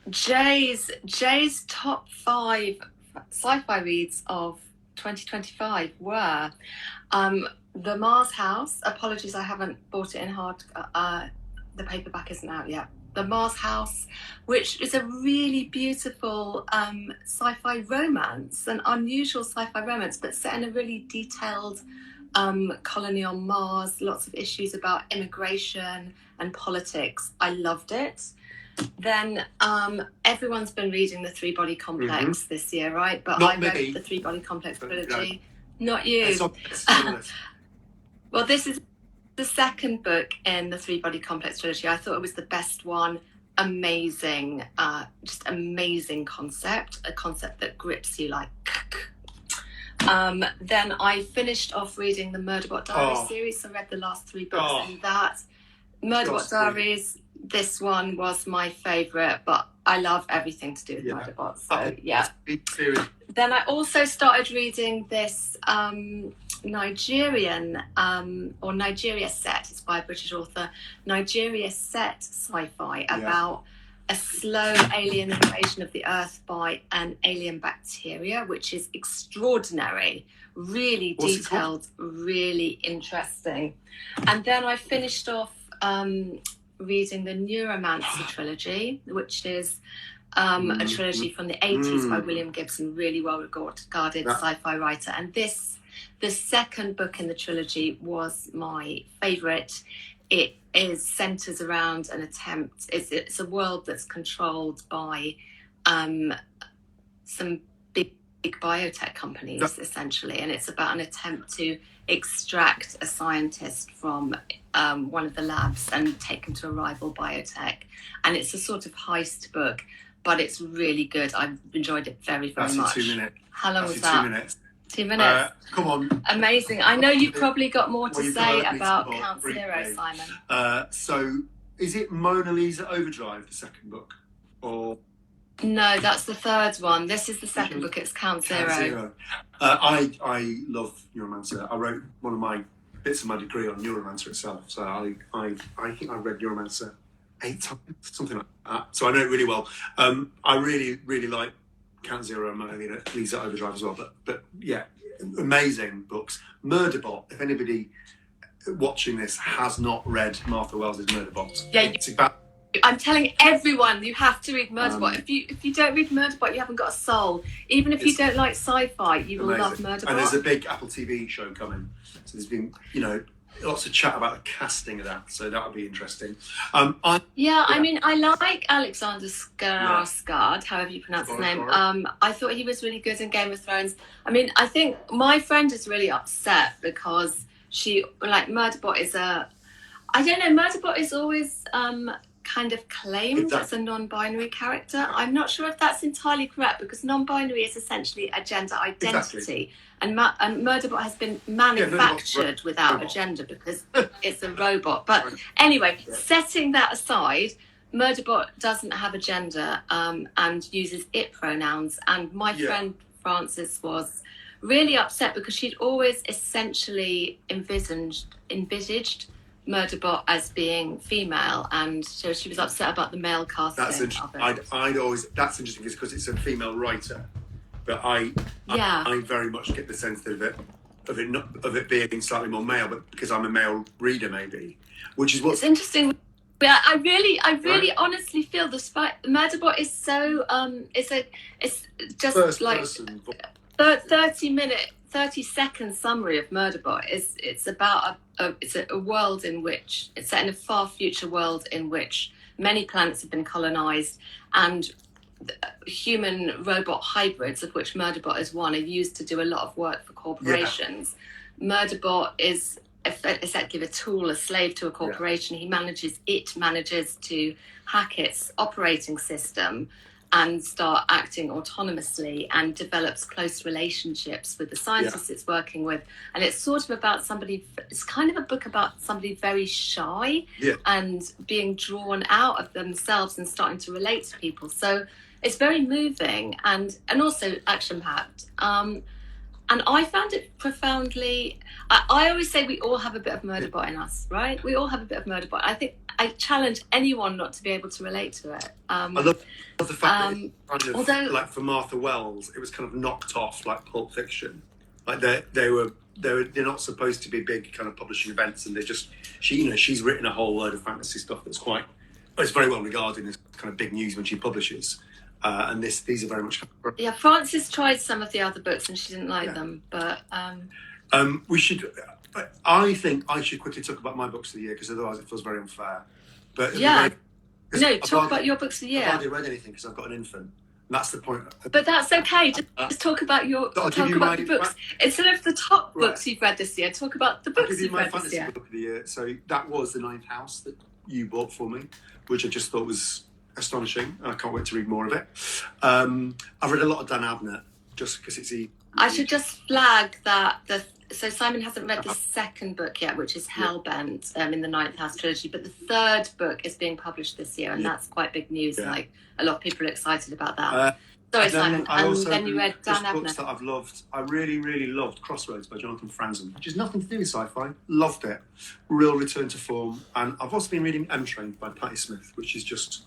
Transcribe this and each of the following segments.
Jay's top 5 sci-fi reads of 2025 were The Mars House. Apologies, I haven't bought it in hard. The paperback isn't out yet. The Mars House, which is a really beautiful sci-fi romance, an unusual sci-fi romance, but set in a really detailed colony on Mars, lots of issues about immigration and politics. I loved it. Then everyone's been reading the Three Body Complex this year, right? But I read the Three Body Complex trilogy. Not you. Well, this is the second book in the Three Body Complex trilogy. I thought it was the best one. Amazing, just amazing concept, a concept that grips you like. Then I finished off reading the Murderbot Diaries series. So I read the last 3 books in that. Murderbot Diaries, this one was my favourite, but I love everything to do with Murderbot. So yeah. Then I also started reading this Nigerian or Nigeria set, it's by a British author, Nigeria set sci-fi about a slow alien invasion of the earth by an alien bacteria, which is extraordinary, really detailed, really interesting. And then I finished off reading the Neuromancer trilogy, which is a trilogy from the 80s by William Gibson, really well regarded sci-fi writer. And the second book in the trilogy was my favourite. It centres around an attempt. It's a world that's controlled by some big biotech companies, essentially, and it's about an attempt to extract a scientist from one of the labs and take him to a rival biotech. And it's a sort of heist book, but it's really good. I've enjoyed it very, very much. 2 minutes. How long was that? 2 minutes. 2 minutes. Come on. Amazing. I know you've probably got more to say about Count Zero, Simon. So, is it Mona Lisa Overdrive, the second book? Or no, that's the third one. This is the second book. It's Count Zero. I love Neuromancer. I wrote one of my bits of my degree on Neuromancer itself. So I think I read Neuromancer 8 times, something like that. So I know it really well. I really, really like Count Zero and Mona Lisa Overdrive as well. But yeah, amazing books. Murderbot, if anybody watching this has not read Martha Wells' Murderbot, it's about... I'm telling everyone you have to read Murderbot. If you don't read Murderbot, you haven't got a soul. Even if you don't like sci-fi, you will love Murderbot. And there's a big Apple TV show coming. So there's been, lots of chat about the casting of that. So that'll be interesting. I mean, I like Alexander Skarsgård, however you pronounce his name. I thought he was really good in Game of Thrones. I mean, I think my friend is really upset because Murderbot is Murderbot is always kind of claimed as a non-binary character. I'm not sure if that's entirely correct, because non-binary is essentially a gender identity, and Murderbot has been manufactured without a gender because it's a robot. But anyway, setting that aside, Murderbot doesn't have a gender and uses it pronouns. And my friend Frances was really upset because she'd always essentially envisaged Murderbot as being female, and so she was upset about the male casting. That's interesting. That's interesting because it's a female writer, but I very much get the sense of it being slightly more male, but because I'm a male reader, maybe, which is what's interesting. Yeah, I really honestly feel Murderbot is so it's just first like person. 30-second summary of Murderbot. It's about it's a world in which it's set in a far future world in which many planets have been colonized, and human robot hybrids, of which Murderbot is one, are used to do a lot of work for corporations. Murderbot is effectively a tool, a slave to a corporation. It manages to hack its operating system and start acting autonomously, and develops close relationships with the scientists it's working with. And it's sort of about it's kind of a book about somebody very shy and being drawn out of themselves and starting to relate to people. So it's very moving and also action-packed. And I found it profoundly... I always say we all have a bit of Murderbot in us, right? We all have a bit of Murderbot. I think I challenge anyone not to be able to relate to it. I love the fact that it's kind of, although, like for Martha Wells, it was kind of knocked off like Pulp Fiction. Like they're not supposed to be big kind of publishing events, and she's written a whole load of fantasy stuff that's it's very well regarded as kind of big news when she publishes. And these are very much. Yeah, Frances tried some of the other books and she didn't like them, but we should. I think I should quickly talk about my books of the year, because otherwise it feels very unfair. But talk about your books of the year. I've hardly read anything because I've got an infant. That's the point. But that's okay. Just talk about the books instead of the top books you've read this year. Talk about the books you've read this year. Book of the year. So that was The Ninth House that you bought for me, which I just thought was astonishing, and I can't wait to read more of it. I've read a lot of Dan Abnett just because it's easy. I should just flag that so Simon hasn't read the second book yet, which is Hellbent in the Ninth House trilogy, but the third book is being published this year, and that's quite big news. Like, a lot of people are excited about that. Sorry, Simon. And then you read Dan Abnett. Books that I've loved. I really, really loved Crossroads by Jonathan Franzen, which has nothing to do with sci-fi. Loved it. Real return to form. And I've also been reading M Train by Patti Smith, which is just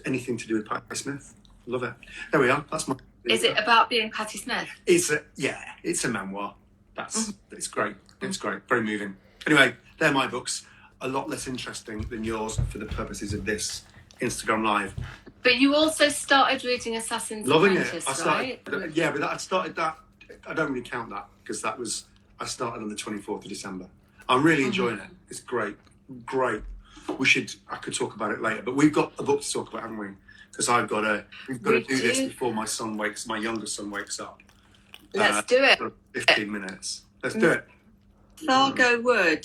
anything to do with Patti Smith. Love it. There we are. That's my. Is it about being Patti Smith? It's a memoir. It's great. It's great. Very moving. Anyway, they're my books. A lot less interesting than yours for the purposes of this Instagram Live. But you also started reading Assassin's Apprentice, right? But I started that. I don't really count that because I started on the 24th of December. I'm really enjoying it. It's great. I could talk about it later, but we've got a book to talk about, haven't we? Because we've got to do this before my youngest son wakes up. Let's do it. 15 minutes. Let's do it. Mythago Wood.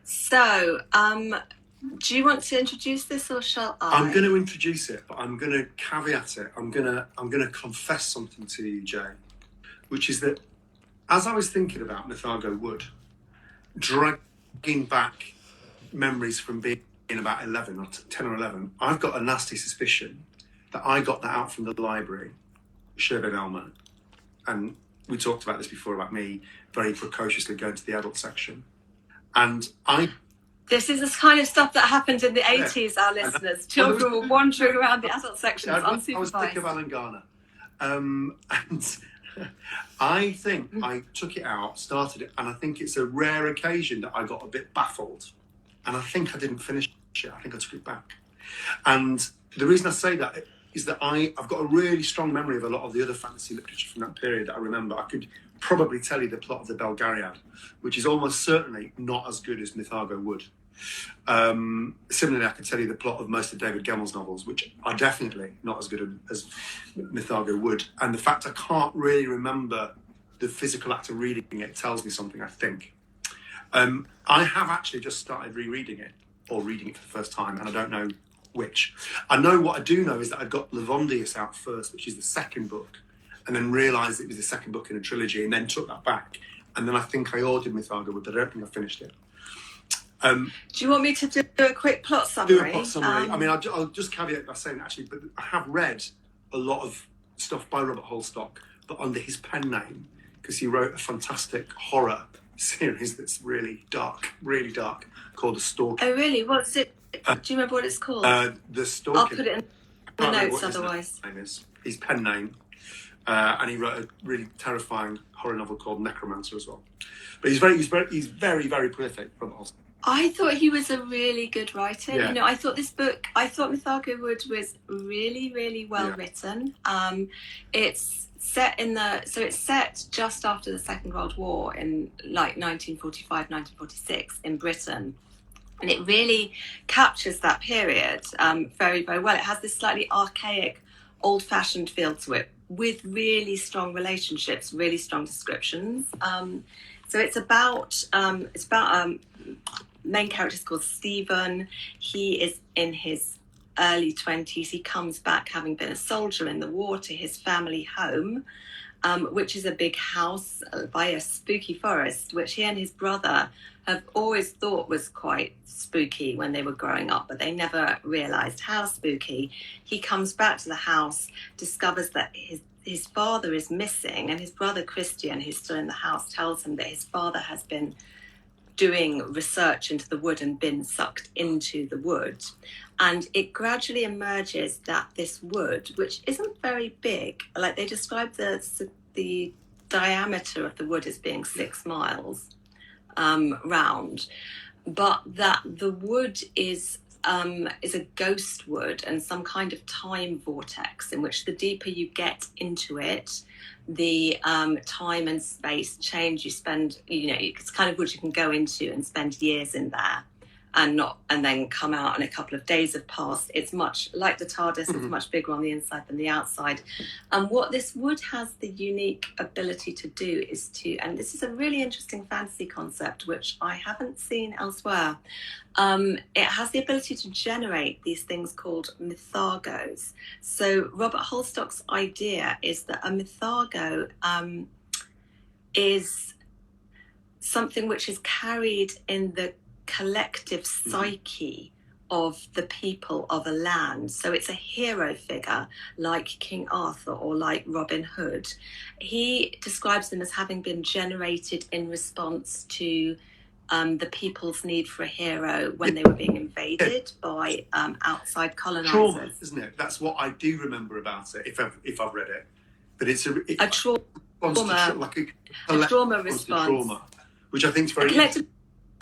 So, do you want to introduce this, or shall I? I'm going to introduce it, but I'm going to caveat it. I'm going to confess something to you, Jay, which is that as I was thinking about Mythago Wood, dragging back memories from being about 11 or 10 or 11, I've got a nasty suspicion that I got that out from the library, Sherwood Elmer, and we talked about this before about me very precociously going to the adult section. And this is the kind of stuff that happened in the 80s, our listeners. Children were wandering around the adult sections unsupervised. I was thinking of Alan Garner. And I think I took it out, started it, and I think it's a rare occasion that I got a bit baffled. And I think I didn't finish it. I think I took it back. And the reason I say that is that I've got a really strong memory of a lot of the other fantasy literature from that period that I remember. I could probably tell you the plot of the Belgariad, which is almost certainly not as good as Mythago Wood. Similarly, I could tell you the plot of most of David Gemmell's novels, which are definitely not as good as Mythago Wood. And the fact I can't really remember the physical act of reading it tells me something, I think. I have actually just started rereading it, or reading it for the first time, and I don't know which. I know what I do know is that I got Lavondius out first, which is the second book, and then realised it was the second book in a trilogy, and then took that back. And then I think I ordered Mythago Wood, but I don't think I finished it. Do you want me to do a quick plot summary? Do a plot summary. I mean, I'll just caveat by saying, actually, but I have read a lot of stuff by Robert Holdstock, but under his pen name, because he wrote a fantastic horror series that's really dark, called The Stalker. Oh, really? What's it? Do you remember what it's called? The Stalker. I'll put it in the notes otherwise. His pen name. And he wrote a really terrifying horror novel called Necromancer as well. But he's very, very prolific, Robert Holdstock. I thought he was a really good writer. Yeah. You know, I thought Mythago Wood was really, really well written. It's set just after the Second World War in like 1945, 1946 in Britain. And it really captures that period very, very well. It has this slightly archaic, old-fashioned feel to it, with really strong relationships, really strong descriptions. So it's about main character is called Stephen. He is in his early 20s. He comes back having been a soldier in the war to his family home, which is a big house by a spooky forest, which he and his brother have always thought was quite spooky when they were growing up, but they never realised how spooky. He comes back to the house, discovers that his father is missing, and his brother Christian, who's still in the house, tells him that his father has been doing research into the wood and been sucked into the wood. And it gradually emerges that this wood, which isn't very big, like they describe the diameter of the wood as being 6 miles round, but that the wood is a ghost wood and some kind of time vortex in which the deeper you get into it, the time and space change. You spend, it's kind of wood you can go into and spend years in there and then come out and a couple of days have passed. It's much like the TARDIS, it's much bigger on the inside than the outside. And what this wood has the unique ability to do is and this is a really interesting fantasy concept which I haven't seen elsewhere. It has the ability to generate these things called mythagos. So Robert Holdstock's idea is that a mythago is something which is carried in the collective psyche of the people of a land. So it's a hero figure like King Arthur or like Robin Hood. He describes them as having been generated in response to the people's need for a hero when they were being invaded by outside colonisers. Trauma, isn't it? That's what I do remember about it, if I've read it. But it's a trauma, like a trauma response. Trauma, which I think is very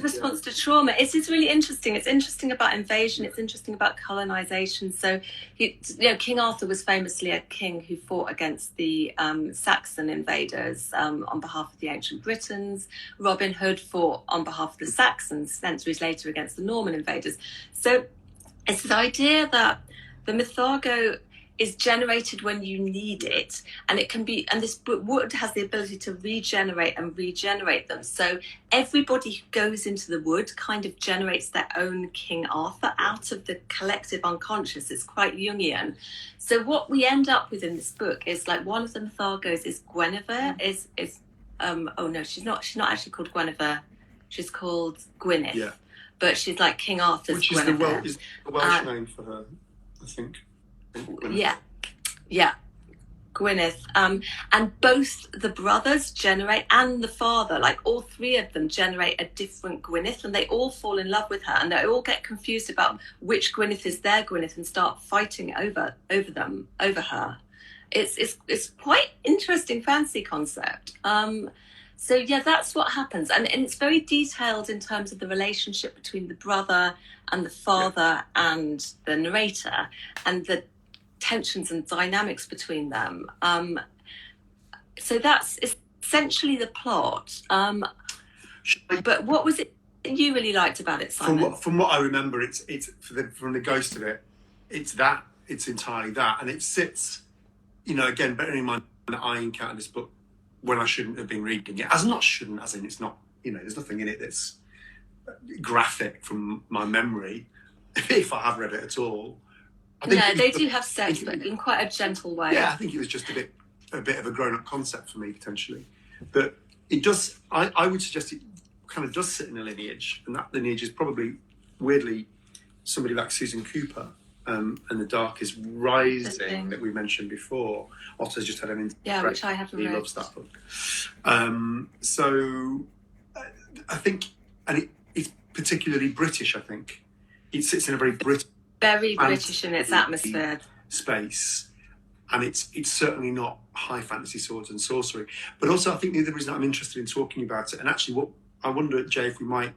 response to trauma. It is really interesting. It's interesting about invasion. It's interesting about colonisation. So, King Arthur was famously a king who fought against the Saxon invaders on behalf of the ancient Britons. Robin Hood fought on behalf of the Saxons centuries later against the Norman invaders. So, it's the idea that the mythago is generated when you need it, and it can be, and this wood has the ability to regenerate them. So everybody who goes into the wood kind of generates their own King Arthur out of the collective unconscious. It's quite Jungian. So what we end up with in this book is like one of the mythagos is Guinevere. She's not actually called Guinevere. She's called Gwyneth. Yeah. But she's like King Arthur's Which is Guinevere. is the Welsh name for her, I think. Yeah, Gwyneth. And both the brothers generate, and the father, like all three of them generate a different Gwyneth, and they all fall in love with her, and they all get confused about which Gwyneth is their Gwyneth and start fighting over her. It's quite interesting fantasy concept. So yeah, that's what happens, and it's very detailed in terms of the relationship between the brother and the father and the narrator, and the tensions and dynamics between them. So that's essentially the plot. But what was it you really liked about it, Simon? From what I remember, it's from the ghost of it. It's entirely that, and it sits. Again, bearing in mind that I encountered this book when I shouldn't have been reading it. As in it's not. There's nothing in it that's graphic from my memory, if I have read it at all. They do have sex, but in quite a gentle way. Yeah, I think it was just a bit of a grown-up concept for me, potentially. But it does, I would suggest it kind of does sit in a lineage, and that lineage is probably, weirdly, somebody like Susan Cooper, and The Dark is Rising, that we mentioned before. Otto's just had an interview. Yeah, which I haven't read. He loves that book. So I think, and it's particularly British, I think. It sits in a very British in its atmosphere space, and it's certainly not high fantasy swords and sorcery. But also, I think the other reason I'm interested in talking about it, and actually, what I wonder, Jay, if we might,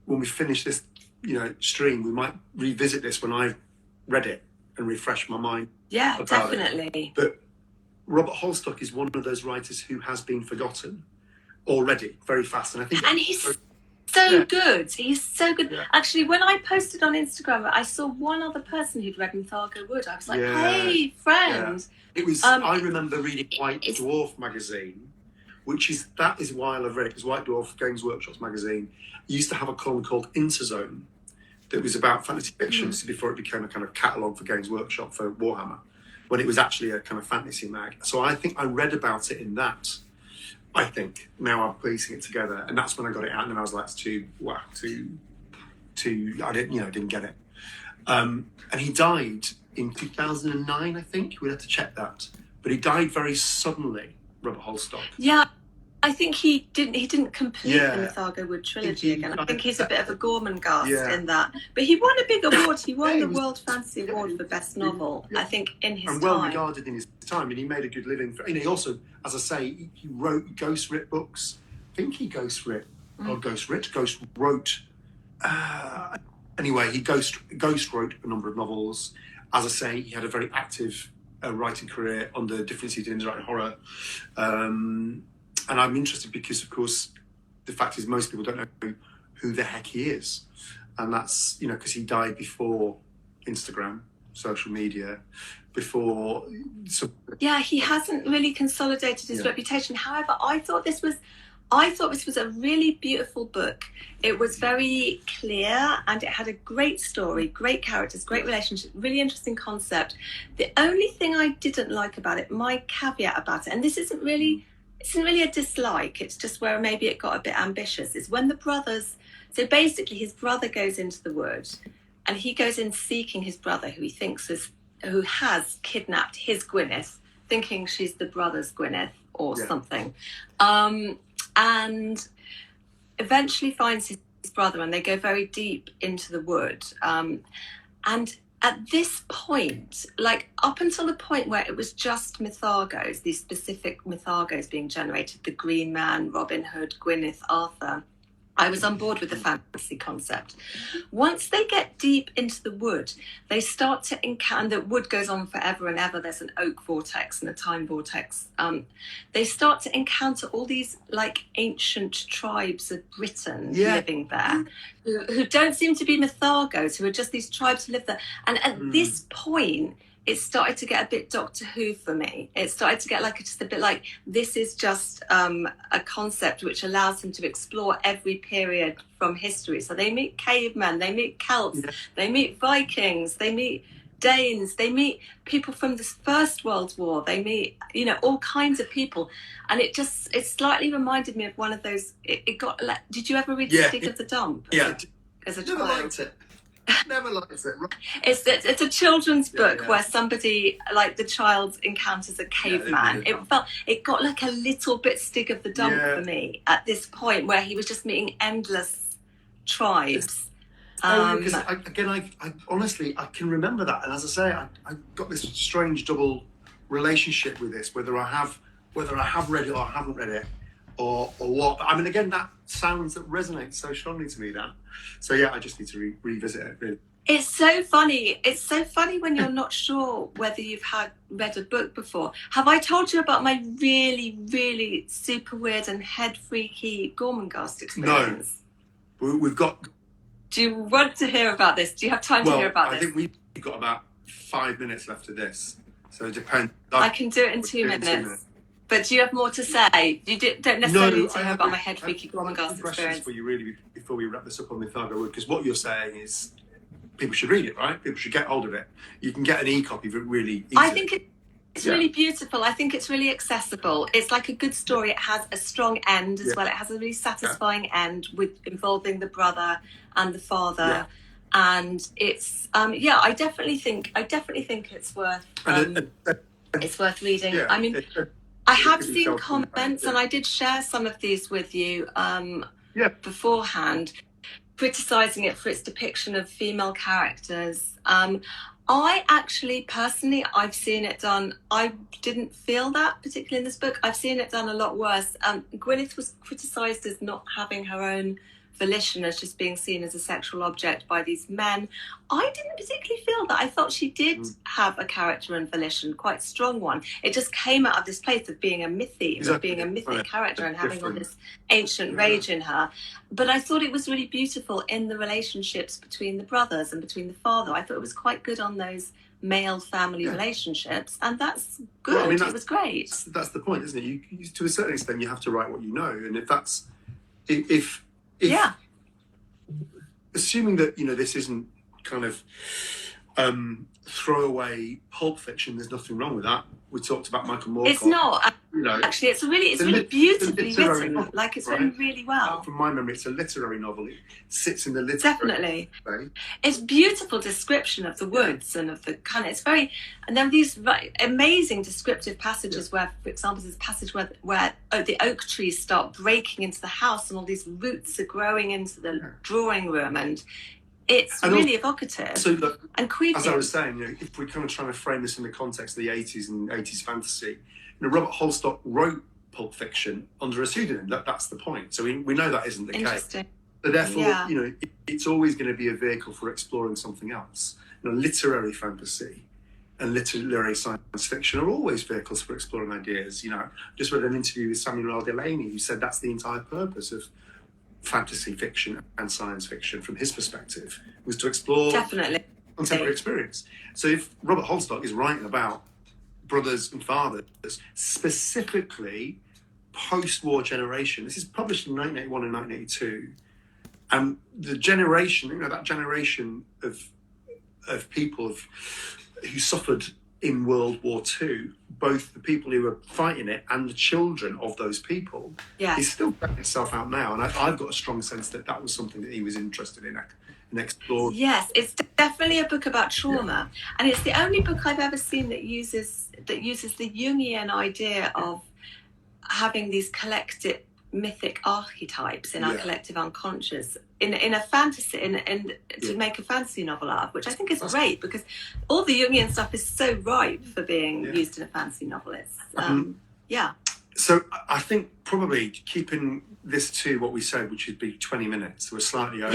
when we finish this, stream, we might revisit this when I've read it and refresh my mind. Yeah, definitely. But Robert Holdstock is one of those writers who has been forgotten already very fast, and I think, and he's so good. He's so good. Yeah. Actually, when I posted on Instagram, I saw one other person who'd read Mythago Wood. I was like, hey, friend. Yeah. It was. I remember reading White Dwarf magazine, that is why I love read it, because White Dwarf Games Workshop's magazine used to have a column called Interzone that was about fantasy fiction. So before it became a kind of catalogue for Games Workshop for Warhammer, when it was actually a kind of fantasy mag. So I think I read about it in that. I think now I'm piecing it together, and that's when I got it out, and then I was like, I didn't get it. And he died in 2009, I think. We'd have to check that, but he died very suddenly, Robert Holdstock. Yeah, I think he didn't complete Yeah. the Mythago Wood trilogy He- again. I think he's a bit of a Gormenghast Yeah. in that. But he won a big award. He won Yeah, he the was- World Fantasy Award for Best Novel, Yeah. I think, in his and well time. regarded in his time, and he made a good living. He also, as I say, he wrote ghost writ books. I think he ghost wrote. Anyway, he ghost wrote a number of novels. As I say, he had a very active writing career under different seasons writing horror. And I'm interested because, of course, the fact is most people don't know who the heck he is. And that's, because he died before Instagram, social media, before... Yeah, he hasn't really consolidated his reputation. However, I thought this was a really beautiful book. It was very clear and it had a great story, great characters, great relationship, really interesting concept. The only thing I didn't like about it, my caveat about it, and this isn't really a dislike, it's just where maybe it got a bit ambitious, is when the brothers... So basically his brother goes into the wood and he goes in seeking his brother who has kidnapped his Gwyneth, thinking she's the brother's Gwyneth or something. And eventually finds his brother and they go very deep into the wood. And at this point, like up until the point where it was just Mythagos, these specific Mythagos being generated, the Green Man, Robin Hood, Gwyneth, Arthur, I was on board with the fantasy concept. Once they get deep into the wood, they start to encounter, the wood goes on forever and ever, there's an oak vortex and a time vortex. They start to encounter all these like ancient tribes of Britain living there, who don't seem to be Mythagos, who are just these tribes who live there. And at this point, it started to get a bit Doctor Who for me. It started to get just a bit like, this is just a concept which allows him to explore every period from history. So they meet cavemen, they meet Celts, they meet Vikings, they meet Danes, they meet people from the First World War, they meet, all kinds of people. And it slightly reminded me of one of those, did you ever read The Stick of the Dump? As a child? Never liked it. Never liked it. It's a children's book where somebody, like the child, encounters a caveman. It got like a little bit Stick of the Dump for me at this point, where he was just meeting endless tribes. Because I honestly can remember that, and as I say, I got this strange double relationship with this, whether I have read it or I haven't read it, or what. I mean, again, that resonates so strongly to me, Dan. So I just need to revisit it. Really. It's so funny. It's so funny when you're not sure whether you've read a book before. Have I told you about my really, really super weird and head freaky Gormenghast experience? No. We've got... Do you want to hear about this? Do you have time to hear about this? I think we've got about 5 minutes left of this. So it depends. I can do it in 2 minutes. But do you have more to say? You don't necessarily need to hear about my head freaky Gormenghast experience. For you, really, before we wrap this up on Mythago Wood, because what you're saying is people should read it, right? People should get hold of it. You can get an e-copy of it really easily. I think it's really beautiful. I think it's really accessible. It's like a good story. It has a strong end as well. It has a really satisfying end involving the brother and the father. And it's I definitely think it's worth it's worth reading. I mean, I have seen comments, and I did share some of these with you beforehand, criticising it for its depiction of female characters. I actually, personally, I've seen it done. I didn't feel that particularly in this book. I've seen it done a lot worse. Gwyneth was criticised as not having her own volition, as just being seen as a sexual object by these men. I didn't particularly feel that. I thought she did have a character and volition, quite strong one. It just came out of this place of being a mythic character and having all this ancient rage in her. But I thought it was really beautiful in the relationships between the brothers and between the father. I thought it was quite good on those male family relationships, and that's good. Well, I mean, it was great. That's the point, isn't it? You, to a certain extent, you have to write what you know, and assuming that this isn't kind of throwaway pulp fiction, there's nothing wrong with that. We talked about Michael Moorcock. It's not. know, actually, it's really beautifully written. Novel, like it's right? written really well. From my memory, it's a literary novel. It sits in the literary. Definitely, it's beautiful description of the woods and of the kind. It's very, and there are these amazing descriptive passages where, for example, there's a passage where the oak trees start breaking into the house and all these roots are growing into the drawing room, and it's really evocative. So look, and creepy. As I was saying, if we're kind of trying to frame this in the context of the 80s and 80s fantasy, Robert Holdstock wrote Pulp Fiction under a pseudonym. That's the point. So we know that isn't the case. So therefore, it's always going to be a vehicle for exploring something else. Literary fantasy and literary science fiction are always vehicles for exploring ideas. Just read an interview with Samuel L. Delany who said that's the entire purpose of fantasy fiction and science fiction from his perspective, was to explore contemporary experience. So if Robert Holdstock is writing about brothers and fathers, specifically post-war generation, this is published in 1981 and 1982, and the generation, that generation of people who suffered in World War II, both the people who were fighting it and the children of those people, is still playing itself out now. And I've got a strong sense that was something that he was interested in exploring. Yes, it's definitely a book about trauma, and it's the only book I've ever seen that uses the Jungian idea of having these collective mythic archetypes in our collective unconscious in a fantasy and to make a fantasy novel out of, which I think is great because all the Jungian stuff is so ripe for being used in a fantasy novel. It's So I think probably keeping this to what we said, which would be 20 minutes, we're slightly over.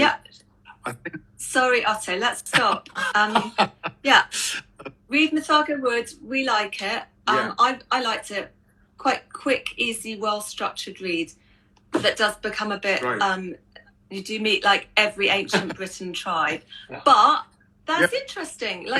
I think... Sorry, Otto, let's stop. Read Mythago Wood. We like it. I liked it. Quite quick, easy, well-structured read that does become a bit... you do meet like every ancient Britain tribe. But that's interesting. Like,